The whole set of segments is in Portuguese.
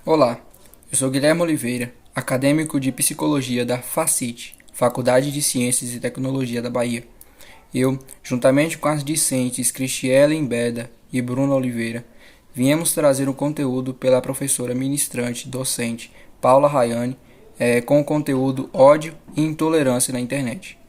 Olá, eu sou Guilherme Oliveira, acadêmico de Psicologia da FACIT, Faculdade de Ciências e Tecnologia da Bahia. Eu, juntamente com as discentes Cristielen Beda e Bruna Oliveira, viemos trazer o conteúdo pela professora ministrante docente Paula Rayane, com o conteúdo Ódio e Intolerância na Internet.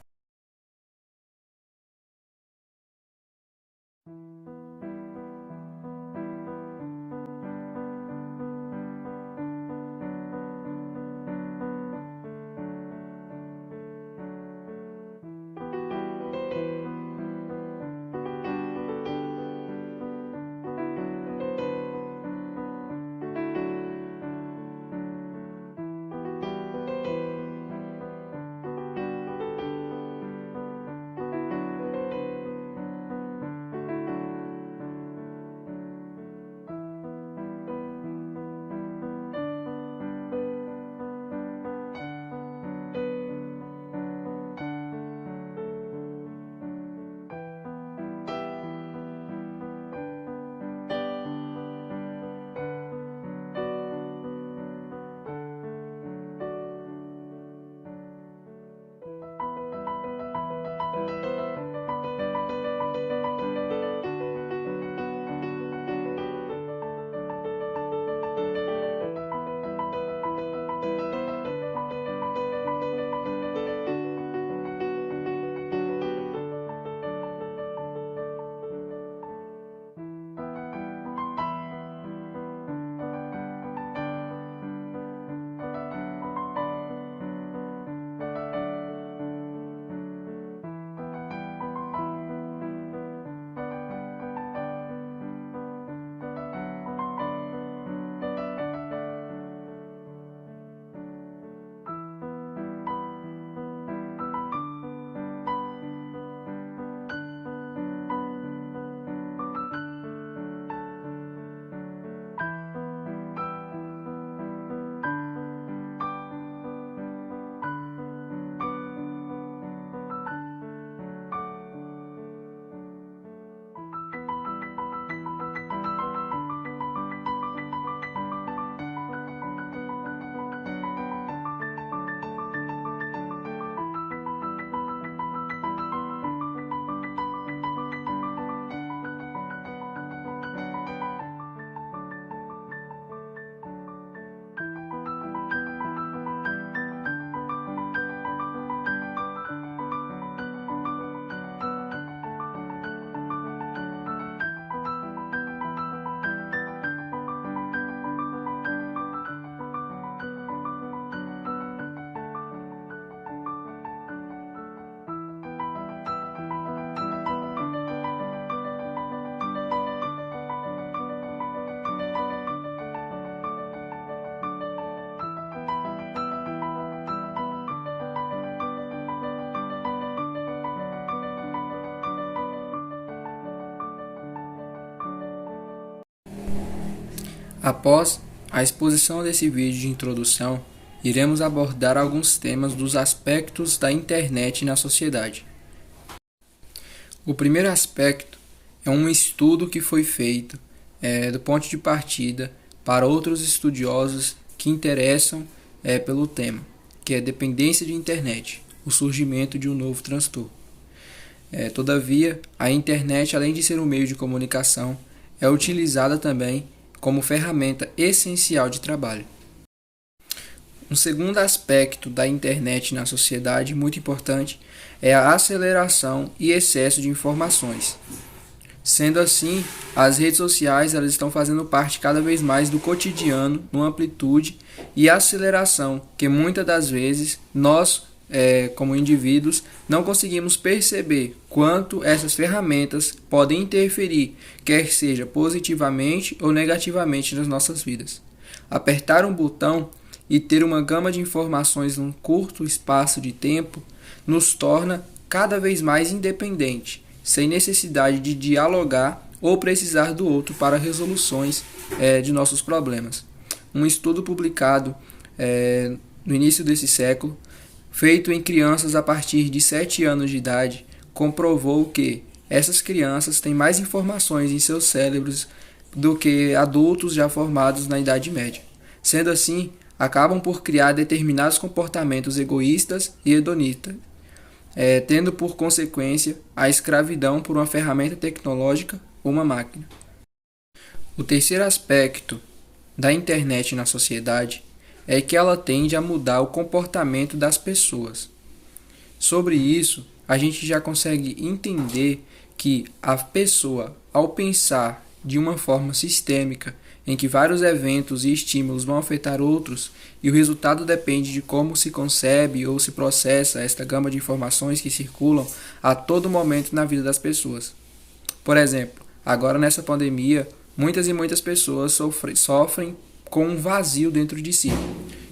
Após a exposição desse vídeo de introdução, iremos abordar alguns temas dos aspectos da internet na sociedade. O primeiro aspecto é um estudo que foi feito do ponto de partida para outros estudiosos que interessam pelo tema, que é dependência de internet, o surgimento de um novo transtorno. Todavia, a internet, além de ser um meio de comunicação, é utilizada também como ferramenta essencial de trabalho. Um segundo aspecto da internet na sociedade muito importante é a aceleração e excesso de informações. Sendo assim, as redes sociais elas estão fazendo parte cada vez mais do cotidiano, numa amplitude e aceleração que muitas das vezes nós, como indivíduos, não conseguimos perceber quanto essas ferramentas podem interferir, quer seja positivamente ou negativamente nas nossas vidas. Apertar um botão e ter uma gama de informações num curto espaço de tempo nos torna cada vez mais independente, sem necessidade de dialogar ou precisar do outro para resoluções de nossos problemas. Um estudo publicado no início desse século, feito em crianças a partir de 7 anos de idade, comprovou que essas crianças têm mais informações em seus cérebros do que adultos já formados na Idade Média. Sendo assim, acabam por criar determinados comportamentos egoístas e hedonistas, tendo por consequência a escravidão por uma ferramenta tecnológica ou uma máquina. O terceiro aspecto da internet na sociedade é que ela tende a mudar o comportamento das pessoas. Sobre isso, a gente já consegue entender que a pessoa, ao pensar de uma forma sistêmica, em que vários eventos e estímulos vão afetar outros, e o resultado depende de como se concebe ou se processa esta gama de informações que circulam a todo momento na vida das pessoas. Por exemplo, agora nessa pandemia, muitas e muitas pessoas sofrem com um vazio dentro de si,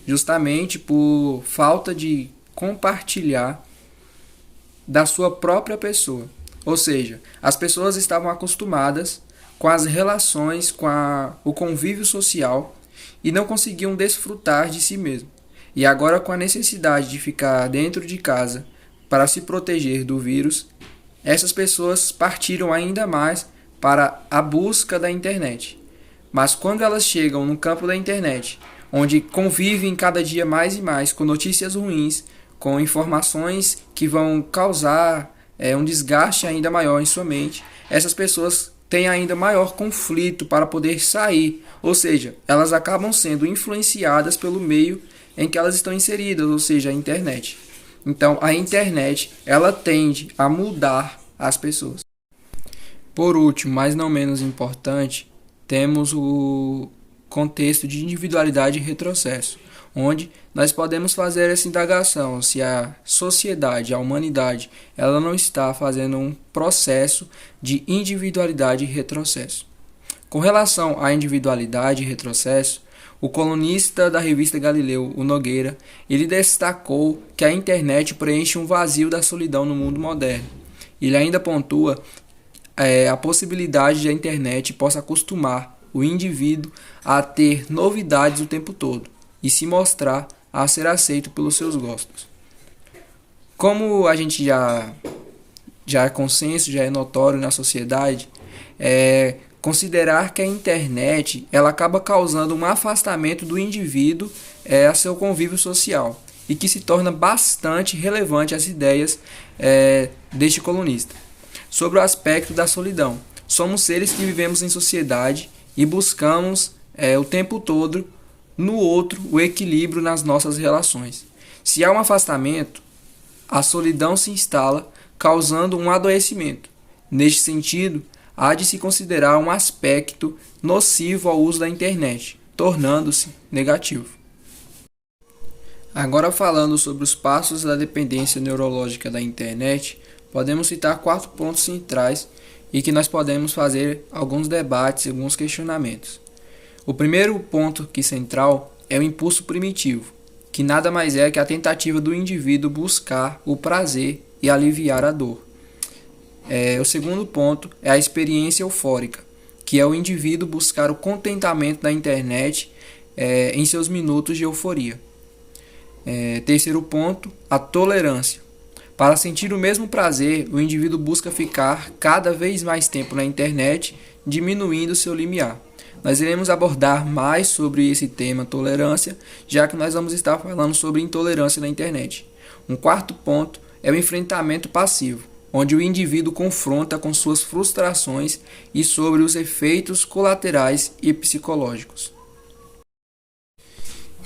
justamente por falta de compartilhar da sua própria pessoa. Ou seja, as pessoas estavam acostumadas com as relações, com o convívio social e não conseguiam desfrutar de si mesmo. E agora, com a necessidade de ficar dentro de casa para se proteger do vírus, essas pessoas partiram ainda mais para a busca da internet. Mas quando elas chegam no campo da internet, onde convivem cada dia mais e mais com notícias ruins, com informações que vão causar um desgaste ainda maior em sua mente, essas pessoas têm ainda maior conflito para poder sair, ou seja, elas acabam sendo influenciadas pelo meio em que elas estão inseridas, ou seja, a internet. Então, a internet, ela tende a mudar as pessoas. Por último, mas não menos importante, temos o contexto de individualidade e retrocesso, onde nós podemos fazer essa indagação se a sociedade, a humanidade, ela não está fazendo um processo de individualidade e retrocesso. Com relação à individualidade e retrocesso, o colunista da revista Galileu, o Nogueira, ele destacou que a internet preenche um vazio da solidão no mundo moderno. Ele ainda pontua a possibilidade de a internet possa acostumar o indivíduo a ter novidades o tempo todo e se mostrar a ser aceito pelos seus gostos. Como a gente já é consenso, já é notório na sociedade, considerar que a internet ela acaba causando um afastamento do indivíduo a seu convívio social e que se torna bastante relevante as ideias deste colunista. Sobre o aspecto da solidão, somos seres que vivemos em sociedade e buscamos o tempo todo no outro o equilíbrio nas nossas relações. Se há um afastamento, a solidão se instala, causando um adoecimento. Neste sentido, há de se considerar um aspecto nocivo ao uso da internet, tornando-se negativo. Agora, falando sobre os passos da dependência neurológica da internet, podemos citar 4 pontos centrais e que nós podemos fazer alguns debates e alguns questionamentos. O primeiro ponto central é o impulso primitivo, que nada mais é que a tentativa do indivíduo buscar o prazer e aliviar a dor. O segundo ponto é a experiência eufórica, que é o indivíduo buscar o contentamento da internet em seus minutos de euforia. Terceiro ponto, a tolerância. Para sentir o mesmo prazer, o indivíduo busca ficar cada vez mais tempo na internet, diminuindo seu limiar. Nós iremos abordar mais sobre esse tema tolerância, já que nós vamos estar falando sobre intolerância na internet. Um quarto ponto é o enfrentamento passivo, onde o indivíduo confronta com suas frustrações e sobre os efeitos colaterais e psicológicos.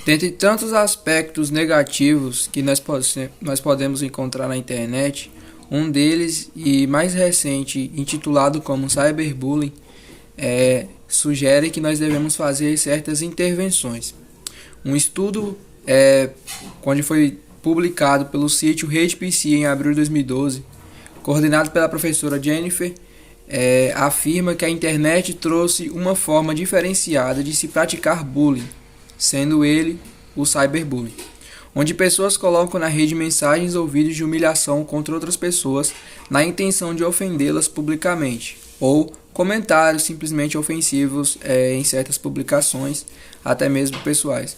Dentre tantos aspectos negativos que nós podemos encontrar na internet, um deles e mais recente, intitulado como cyberbullying, sugere que nós devemos fazer certas intervenções. Um estudo, quando foi publicado pelo sítio RatePC em abril de 2012, coordenado pela professora Jennifer, afirma que a internet trouxe uma forma diferenciada de se praticar bullying, sendo ele o cyberbullying, onde pessoas colocam na rede mensagens ou vídeos de humilhação contra outras pessoas na intenção de ofendê-las publicamente, ou comentários simplesmente ofensivos em certas publicações, até mesmo pessoais.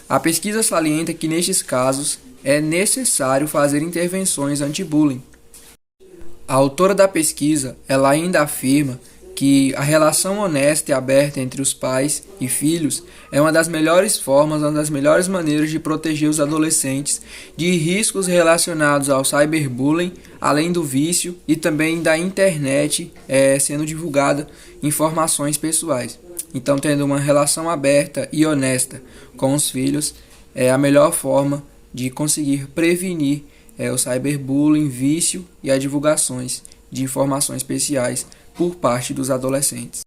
A pesquisa salienta que nestes casos é necessário fazer intervenções anti-bullying. A autora da pesquisa, ela ainda afirma que a relação honesta e aberta entre os pais e filhos é uma das melhores formas, uma das melhores maneiras de proteger os adolescentes de riscos relacionados ao cyberbullying, além do vício e também da internet sendo divulgada informações pessoais. Então, tendo uma relação aberta e honesta com os filhos é a melhor forma de conseguir prevenir o cyberbullying, vício e as divulgações de informações especiais por parte dos adolescentes.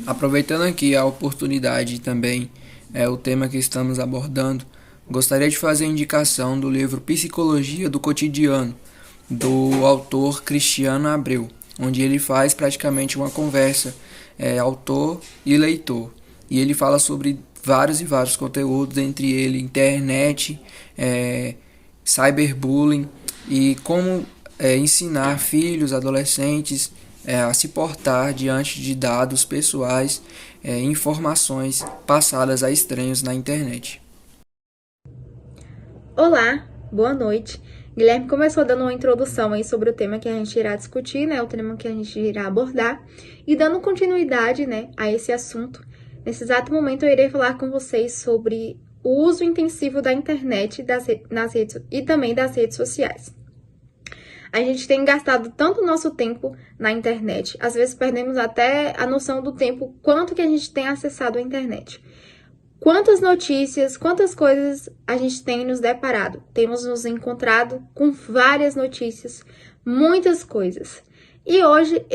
Aproveitando aqui a oportunidade e também o tema que estamos abordando, gostaria de fazer a indicação do livro Psicologia do Cotidiano, do autor Cristiano Abreu, onde ele faz praticamente uma conversa autor e leitor, e ele fala sobre vários e vários conteúdos, entre ele internet, cyberbullying e como ensinar filhos, adolescentes a se portar diante de dados pessoais, informações passadas a estranhos na internet. Olá, boa noite. Guilherme começou dando uma introdução aí sobre o tema que a gente irá discutir, né? O tema que a gente irá abordar. E dando continuidade, né, a esse assunto, nesse exato momento eu irei falar com vocês sobre o uso intensivo da internet nas redes, e também das redes sociais. A gente tem gastado tanto nosso tempo na internet, às vezes perdemos até a noção do tempo, quanto que a gente tem acessado a internet. Quantas notícias, quantas coisas a gente tem nos deparado. Temos nos encontrado com várias notícias, muitas coisas. E hoje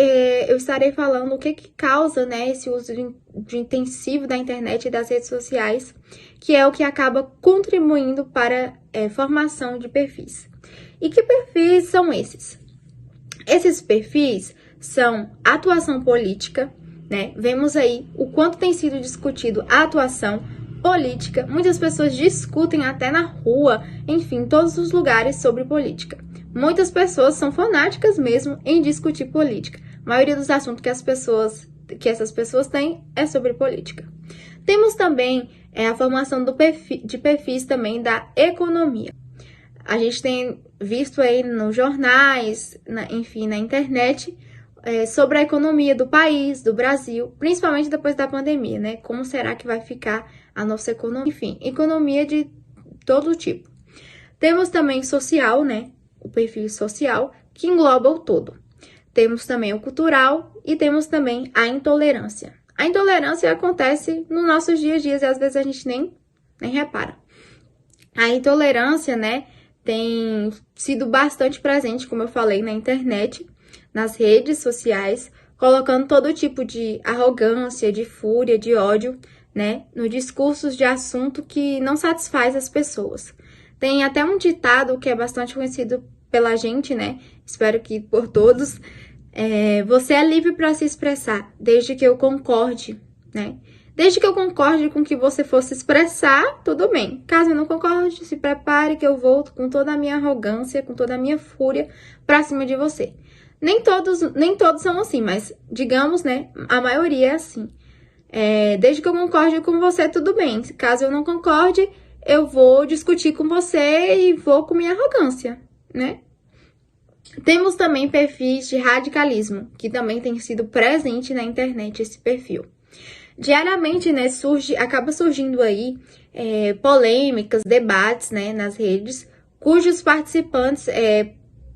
eu estarei falando o que causa, né, esse uso de intensivo da internet e das redes sociais, que é o que acaba contribuindo para a formação de perfis. E que perfis são esses? Esses perfis são atuação política, né? Vemos aí o quanto tem sido discutido a atuação política. Muitas pessoas discutem até na rua, enfim, em todos os lugares sobre política. Muitas pessoas são fanáticas mesmo em discutir política. A maioria dos assuntos que essas pessoas têm é sobre política. Temos também a formação de perfis também da economia. A gente tem visto aí nos jornais, enfim, na internet, sobre a economia do país, do Brasil, principalmente depois da pandemia, né? Como será que vai ficar a nossa economia? Enfim, economia de todo tipo. Temos também social, né? O perfil social, que engloba o todo. Temos também o cultural e temos também a intolerância. A intolerância acontece nos nossos dias a dias e às vezes a gente nem repara. A intolerância, né, tem sido bastante presente, como eu falei, na internet, nas redes sociais, colocando todo tipo de arrogância, de fúria, de ódio, né, no discursos de assunto que não satisfaz as pessoas. Tem até um ditado que é bastante conhecido pela gente, né, espero que por todos, você é livre para se expressar, desde que eu concorde, né. Desde que eu concorde com o que você fosse expressar, tudo bem. Caso eu não concorde, se prepare que eu volto com toda a minha arrogância, com toda a minha fúria pra cima de você. Nem todos são assim, mas digamos, né, a maioria é assim. Desde que eu concorde com você, tudo bem. Caso eu não concorde, eu vou discutir com você e vou com minha arrogância, né? Temos também perfis de radicalismo, que também tem sido presente na internet esse perfil. Diariamente, né, acaba surgindo aí polêmicas, debates, né, nas redes, cujos participantes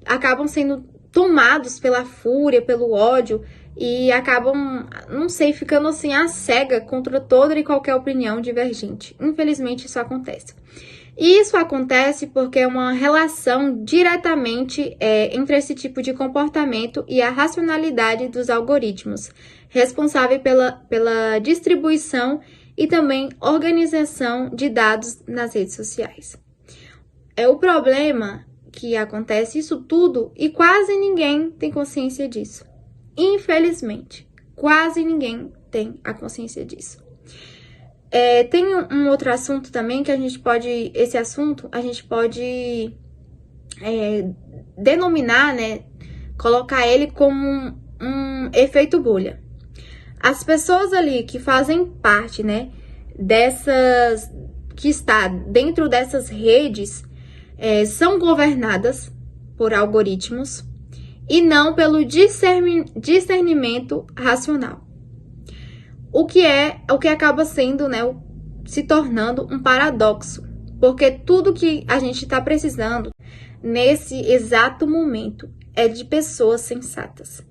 acabam sendo tomados pela fúria, pelo ódio e acabam, não sei, ficando assim à cega contra toda e qualquer opinião divergente. Infelizmente, isso acontece. E isso acontece porque é uma relação diretamente entre esse tipo de comportamento e a racionalidade dos algoritmos, responsável pela distribuição e também organização de dados nas redes sociais. O problema que acontece isso tudo e quase ninguém tem consciência disso. Infelizmente, quase ninguém tem a consciência disso. Tem um outro assunto também que esse assunto a gente pode denominar, né, colocar ele como um efeito bolha. As pessoas ali que fazem parte, né, que está dentro dessas redes, são governadas por algoritmos e não pelo discernimento racional. O que acaba sendo, né, se tornando um paradoxo, porque tudo que a gente está precisando nesse exato momento é de pessoas sensatas,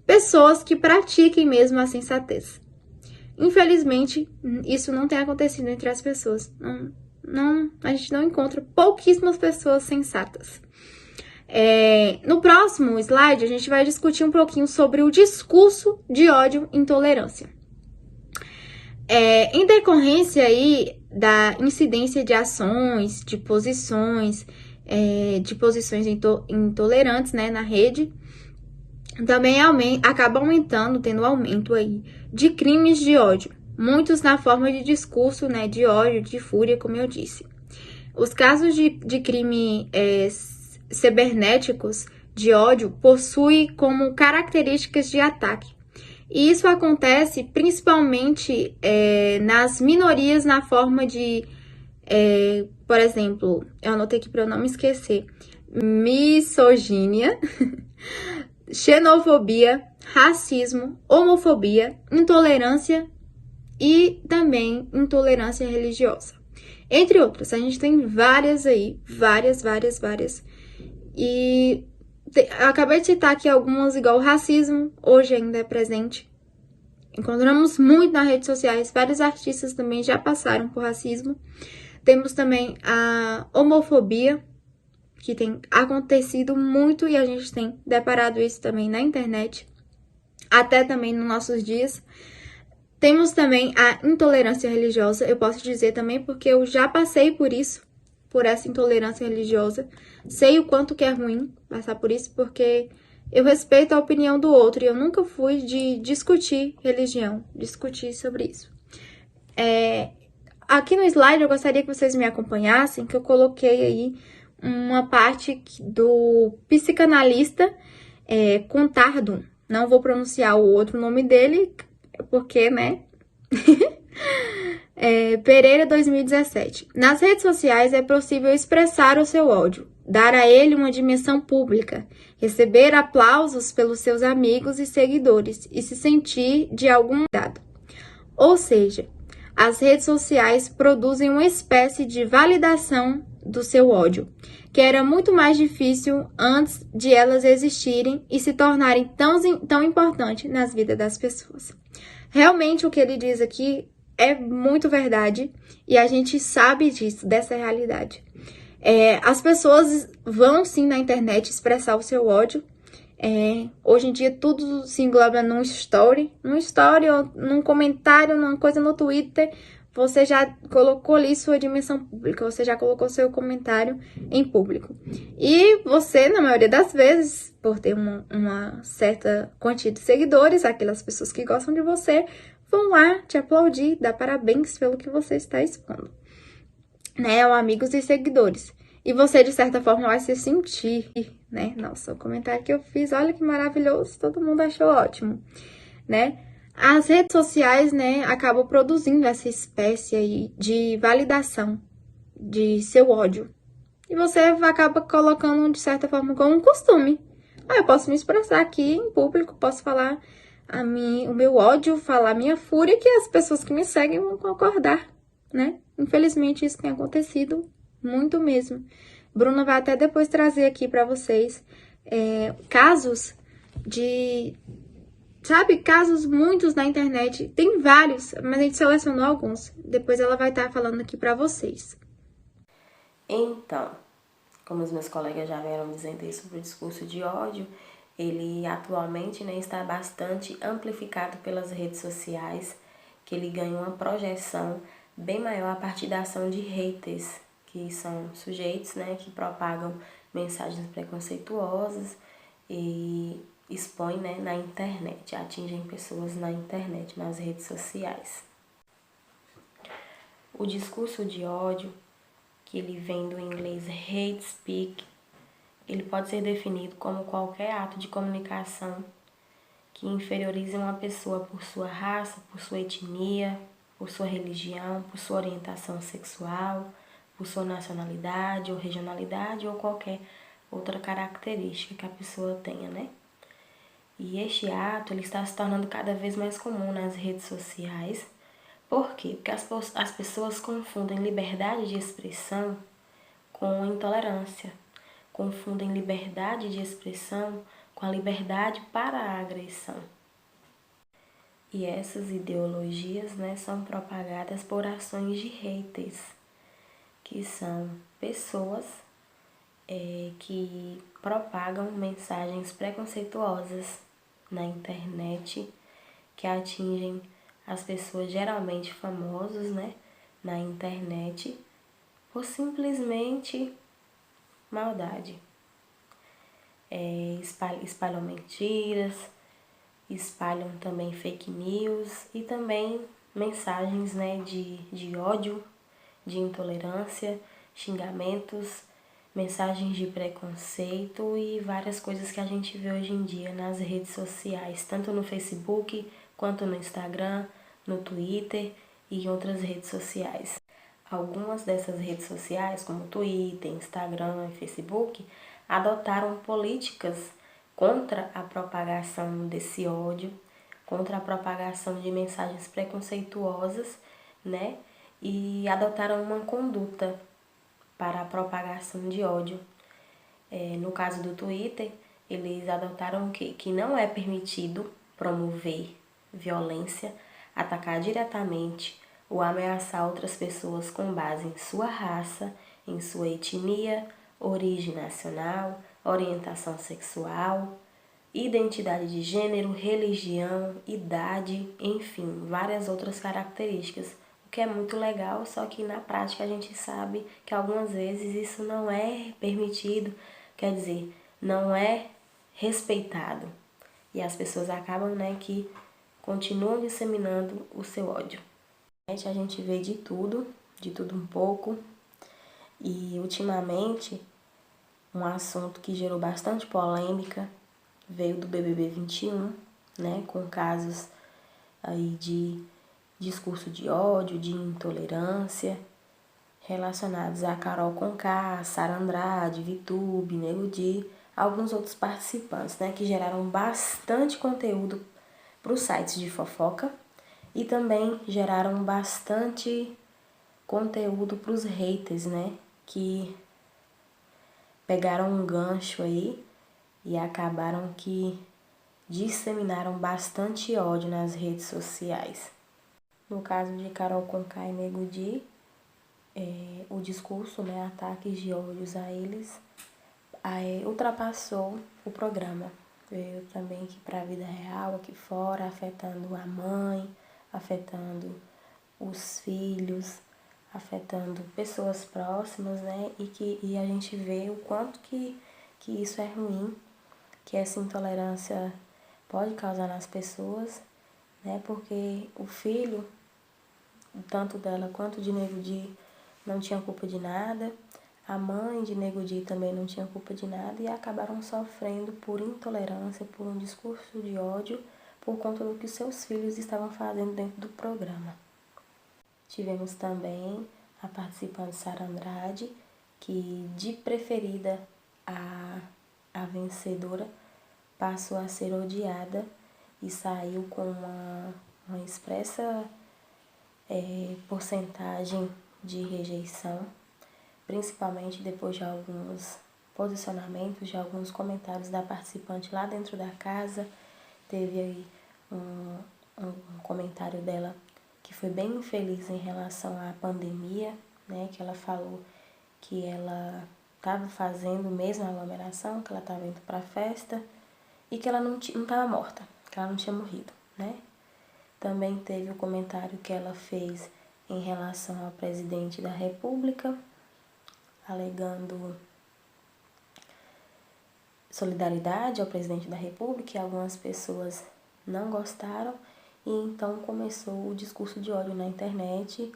pessoas que pratiquem mesmo a sensatez. Infelizmente, isso não tem acontecido entre as pessoas. A gente não encontra pouquíssimas pessoas sensatas. No próximo slide, a gente vai discutir um pouquinho sobre o discurso de ódio e intolerância. Em decorrência aí da incidência de ações, de posições intolerantes, né, na rede, também acaba aumentando, tendo aumento aí de crimes de ódio, muitos na forma de discurso, né, de ódio, de fúria, como eu disse. Os casos de crime cibernéticos de ódio possuem como características de ataque. E isso acontece principalmente nas minorias na forma de, por exemplo, eu anotei aqui para eu não me esquecer, misoginia, xenofobia, racismo, homofobia, intolerância e também intolerância religiosa. Entre outras, a gente tem várias aí, várias. E acabei de citar aqui algumas, igual o racismo, hoje ainda é presente. Encontramos muito nas redes sociais, vários artistas também já passaram por racismo. Temos também a homofobia, que tem acontecido muito e a gente tem deparado isso também na internet, até também nos nossos dias. Temos também a intolerância religiosa, eu posso dizer também porque eu já passei por isso, por essa intolerância religiosa. Sei o quanto que é ruim passar por isso, porque eu respeito a opinião do outro e eu nunca fui de discutir religião, discutir sobre isso. Aqui no slide eu gostaria que vocês me acompanhassem, que eu coloquei aí uma parte do psicanalista Contardo. Não vou pronunciar o outro nome dele, porque, né? Pereira 2017. Nas redes sociais é possível expressar o seu ódio, dar a ele uma dimensão pública, receber aplausos pelos seus amigos e seguidores e se sentir de algum dado. Ou seja, as redes sociais produzem uma espécie de validação do seu ódio, que era muito mais difícil antes de elas existirem e se tornarem tão importante nas vidas das pessoas. Realmente o que ele diz aqui é muito verdade e a gente sabe disso, dessa realidade. As pessoas vão sim na internet expressar o seu ódio. Hoje em dia tudo se engloba num story ou num comentário, numa coisa no Twitter. Você já colocou ali sua dimensão pública, você já colocou seu comentário em público. E você, na maioria das vezes, por ter uma certa quantia de seguidores, aquelas pessoas que gostam de você, vão lá te aplaudir, dar parabéns pelo que você está expondo, né, amigos e seguidores. E você, de certa forma, vai se sentir, né? Nossa, o comentário que eu fiz, olha que maravilhoso, todo mundo achou ótimo, né? As redes sociais, né, acabam produzindo essa espécie aí de validação de seu ódio. E você acaba colocando, de certa forma, como um costume. Eu posso me expressar aqui em público, posso falar o meu ódio, falar a minha fúria, que as pessoas que me seguem vão concordar, né? Infelizmente, isso tem acontecido muito mesmo. Bruna vai até depois trazer aqui para vocês casos de... Sabe, casos muitos na internet. Tem vários, mas a gente selecionou alguns. Depois ela vai estar falando aqui para vocês. Então, como os meus colegas já vieram dizendo aí sobre o discurso de ódio, ele atualmente, né, está bastante amplificado pelas redes sociais, que ele ganha uma projeção bem maior a partir da ação de haters, que são sujeitos, né, que propagam mensagens preconceituosas e expõem, né, na internet, atingem pessoas na internet, nas redes sociais. O discurso de ódio, que ele vem do inglês hate speak, ele pode ser definido como qualquer ato de comunicação que inferiorize uma pessoa por sua raça, por sua etnia, por sua religião, por sua orientação sexual, por sua nacionalidade ou regionalidade ou qualquer outra característica que a pessoa tenha, né? E este ato ele está se tornando cada vez mais comum nas redes sociais. Por quê? Porque as pessoas confundem liberdade de expressão com intolerância, confundem liberdade de expressão com a liberdade para a agressão. E essas ideologias, né, são propagadas por ações de haters, que são pessoas que propagam mensagens preconceituosas na internet, que atingem as pessoas geralmente famosas, né, na internet, por simplesmente maldade. Espalham mentiras, espalham também fake news e também mensagens, né, de ódio, de intolerância, xingamentos, mensagens de preconceito e várias coisas que a gente vê hoje em dia nas redes sociais, tanto no Facebook quanto no Instagram, no Twitter e em outras redes sociais. Algumas dessas redes sociais, como Twitter, Instagram e Facebook, adotaram políticas contra a propagação desse ódio, contra a propagação de mensagens preconceituosas, né? E adotaram uma conduta para a propagação de ódio. No caso do Twitter, eles adotaram que não é permitido promover violência, atacar diretamente ou ameaçar outras pessoas com base em sua raça, em sua etnia, origem nacional, orientação sexual, identidade de gênero, religião, idade, enfim, várias outras características. O que é muito legal, só que na prática a gente sabe que algumas vezes isso não é permitido, quer dizer, não é respeitado. E as pessoas acabam, né, que continuam disseminando o seu ódio. A gente vê de tudo um pouco. E ultimamente, um assunto que gerou bastante polêmica veio do BBB 21, né, com casos aí de discurso de ódio, de intolerância, relacionados a Carol Conká, Sara Andrade, Vitube, Nego Di, alguns outros participantes, né, que geraram bastante conteúdo para os sites de fofoca e também geraram bastante conteúdo para os haters, né, que pegaram um gancho aí e acabaram que disseminaram bastante ódio nas redes sociais. No caso de Carol Conká e Nego Di, o discurso, né, ataques de ódios a eles, ultrapassou o programa. Veio também aqui para a vida real, aqui fora, afetando a mãe, afetando os filhos, afetando pessoas próximas, né? E a gente vê o quanto que isso é ruim, que essa intolerância pode causar nas pessoas, né? Porque o filho, tanto dela quanto de Nego Di, não tinha culpa de nada. A mãe de Nego Di também não tinha culpa de nada e acabaram sofrendo por intolerância, por um discurso de ódio, por conta do que seus filhos estavam fazendo dentro do programa. Tivemos também a participante Sara Andrade, que de preferida a vencedora passou a ser odiada e saiu com uma expressa porcentagem de rejeição, principalmente depois de alguns posicionamentos, de alguns comentários da participante lá dentro da casa. Teve aí um comentário dela que foi bem infeliz em relação à pandemia, né? Que ela falou que ela estava fazendo mesmo a aglomeração, que ela estava indo para a festa e que ela não estava morta, que ela não tinha morrido, né? Também teve o comentário que ela fez em relação ao presidente da República, alegando solidariedade ao presidente da República, e algumas pessoas não gostaram, e então começou o discurso de ódio na internet,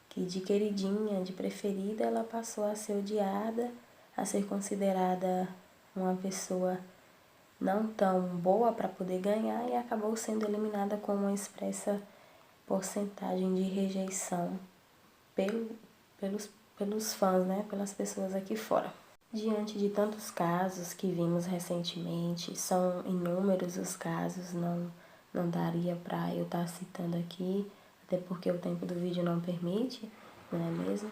que de queridinha, de preferida, ela passou a ser odiada, a ser considerada uma pessoa não tão boa para poder ganhar e acabou sendo eliminada com uma expressa porcentagem de rejeição pelos fãs, né, pelas pessoas aqui fora. Diante de tantos casos que vimos recentemente, são inúmeros os casos, não daria para eu estar citando aqui, até porque o tempo do vídeo não permite, não é mesmo?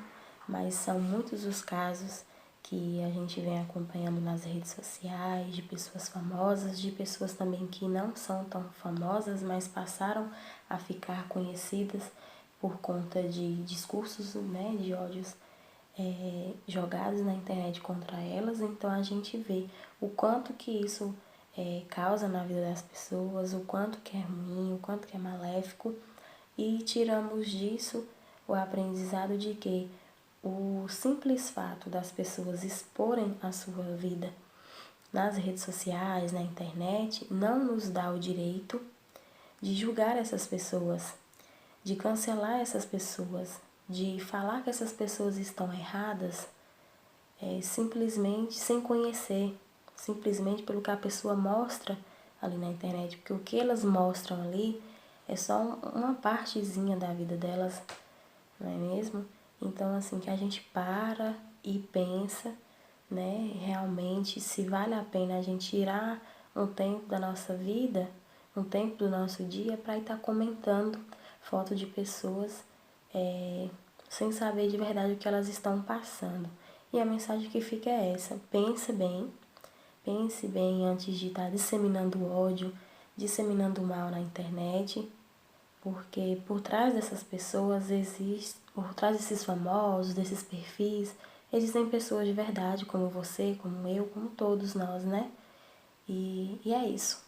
Mas são muitos os casos que a gente vem acompanhando nas redes sociais, de pessoas famosas, de pessoas também que não são tão famosas, mas passaram a ficar conhecidas por conta de discursos, né, de ódios jogados na internet contra elas. Então a gente vê o quanto que isso causa na vida das pessoas, o quanto que é ruim, o quanto que é maléfico, e tiramos disso o aprendizado de que o simples fato das pessoas exporem a sua vida nas redes sociais, na internet, não nos dá o direito de julgar essas pessoas, de cancelar essas pessoas, de falar que essas pessoas estão erradas, simplesmente sem conhecer, simplesmente pelo que a pessoa mostra ali na internet, porque o que elas mostram ali é só uma partezinha da vida delas, não é mesmo? Então, assim, que a gente para e pensa, né, realmente se vale a pena a gente tirar um tempo da nossa vida, um tempo do nosso dia para estar comentando foto de pessoas sem saber de verdade o que elas estão passando. E a mensagem que fica é essa: pense bem antes de estar disseminando ódio, disseminando mal na internet, porque por trás dessas pessoas por trás desses famosos, desses perfis, existem pessoas de verdade, como você, como eu, como todos nós, né? E é isso.